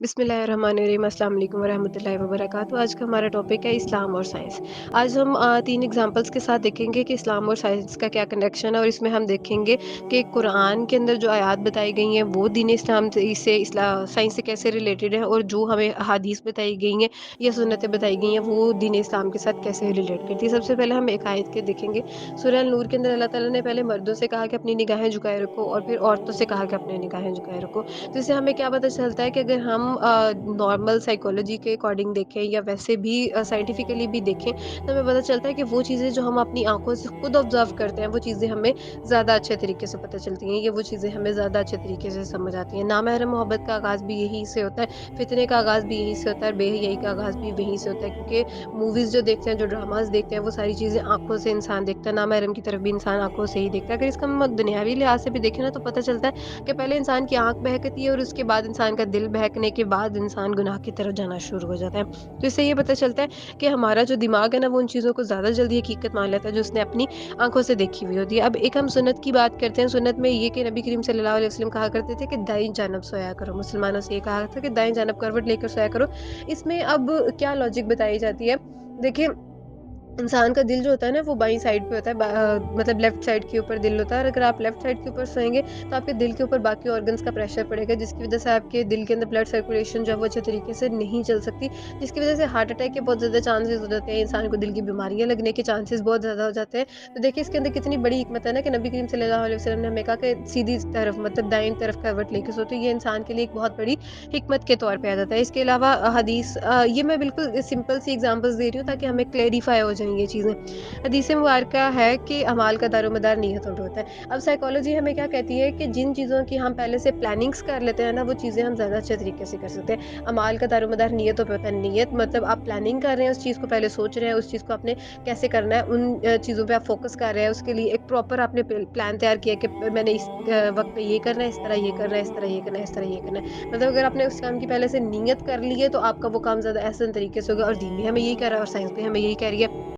बिस्मिल्लाहिर्रहमानिर्रहीम, अस्सलाम वालेकुम वरहमतुल्लाहि वबरकातुहू। आज का हमारा टॉपिक है इस्लाम और साइंस। आज हम 3 एग्जांपल्स के साथ देखेंगे कि इस्लाम और साइंस का क्या कनेक्शन है, और इसमें हम देखेंगे कि कुरान के अंदर जो आयत बताई गई हैं वो दीन इस्लाम से साइंस से कैसे रिलेटेड है, और जो हमें अहादीस बताई गई हैं या सुन्नतें बताई गई हैं वो दीन इस्लाम के साथ कैसे रिलेट करती है। सबसे पहले हम एक आयत के देखेंगे। सूरह अन-नूर के अंदर अल्लाह ताला ने पहले मर्दों से कहा कि अपनी निगाहें झुकाए रखो, और फिर औरतों से कहा कि अपनी निगाहें झुकाए रखो। तो इससे हमें क्या पता चलता है कि अगर हम नॉर्मल साइकोलॉजी के अकॉर्डिंग देखें या वैसे भी साइंटिफिकली भी देखें, तो हमें पता चलता है कि वो चीज़ें जो हम अपनी आंखों से खुद ऑब्जर्व करते हैं वो चीज़ें हमें ज़्यादा अच्छे तरीके से पता चलती हैं, या वो चीज़ें हमें ज़्यादा अच्छे तरीके से समझ आती हैं। नामहरम मोहब्बत का आगाज़ भी यहीं से होता है, फितने का आगाज़ भी यहीं से होता है, और बेहयाई का आगाज़ भी वहीं से होता है, क्योंकि मूवीज़ जो देखते हैं, जो ड्रामाज़ देखते हैं, वो सारी चीज़ें आंखों से इंसान देखता है। नामहरम की तरफ भी इंसान आंखों से ही देखता है। अगर इसका हम दुनियावी लिहाज से भी देखें ना, तो पता चलता है कि पहले इंसान की आँख बहकती है, और उसके बाद इंसान का दिल बहकने के बाद इंसान गुनाह की तरफ जाना शुरू हो जाता है। तो इससे ये पता चलता है कि हमारा जो दिमाग है ना, वो उन चीज़ों को ज़्यादा जल्दी हकीकत मान लेता है जो उसने अपनी आँखों से देखी हुई होती है। अब एक हम सुन्नत की बात करते हैं। सुन्नत में ये कि नबी करीम सल्लल्लाहु अलैहि वसल्लम कहा करते थे कि दाईं जानब सोया करो। मुसलमानों से ये कहा था कि दाईं जानब करवट लेकर सोया करो। इसमें अब क्या लॉजिक बताई जाती है? देखिए, इंसान का दिल जो होता है ना, वो बाईं साइड पे होता है, मतलब लेफ्ट साइड के ऊपर दिल होता है, और अगर आप लेफ्ट साइड के ऊपर सोएँगे तो आपके दिल के ऊपर बाकी ऑर्गन्स का प्रेशर पड़ेगा, जिसकी वज़ह से आपके दिल के अंदर ब्लड सर्कुलेशन जो है वो अच्छे तरीके से नहीं चल सकती, जिसकी वज़ह से हार्ट अटैक के बहुत ज़्यादा चांसेज़ हो जाते हैं, इंसान को दिल की बीमारियाँ लगने के चांसेज़ बहुत ज़्यादा हो जाते हैं। तो देखिए, इसके अंदर कितनी बड़ी हिकमत है ना कि नबी करीम सल्लल्लाहु अलैहि वसल्लम ने हमें कहा कि सीधी तरफ, मतलब दाईं तरफ करवट लेके सो, तो ये इंसान के लिए एक बहुत बड़ी हिकमत के तौर पे आ जाता है। इसके अलावा ये मैं बिल्कुल सिंपल सी एग्ज़ाम्पल्स दे रही हूँ ताकि हमें क्लैरिफ़ाई हो जाएँ ये चीज़ें। हदीस मुबारका है कि अमाल का दारोमदार नीयतों पे होता है। अब साइकोलॉजी हमें क्या कहती है कि जिन चीज़ों की हम पहले से प्लानिंग्स कर लेते हैं ना, वो चीज़ें हम ज़्यादा अच्छे तरीके से कर सकते हैं। अमाल का दारोमदार नीयतों पे होता है। नीयत मतलब आप प्लानिंग कर रहे हैं, उस चीज़ को पहले सोच रहे हैं, उस चीज़ को आपने कैसे करना है, उन चीज़ों पे आप फ़ोकस कर रहे हैं, उसके लिए एक प्रॉपर आपने प्लान तैयार किया कि मैंने इस वक़्त पे ये करना है, इस तरह ये करना है, इस तरह ये करना है, इस तरह ये करना है। मतलब अगर आपने उस काम की पहले से नीयत कर ली है, तो आपका वो काम ज़्यादा आसान तरीके से होगा, और दीन भी हमें यही कह रहा है और साइंस भी हमें यही कह रही है।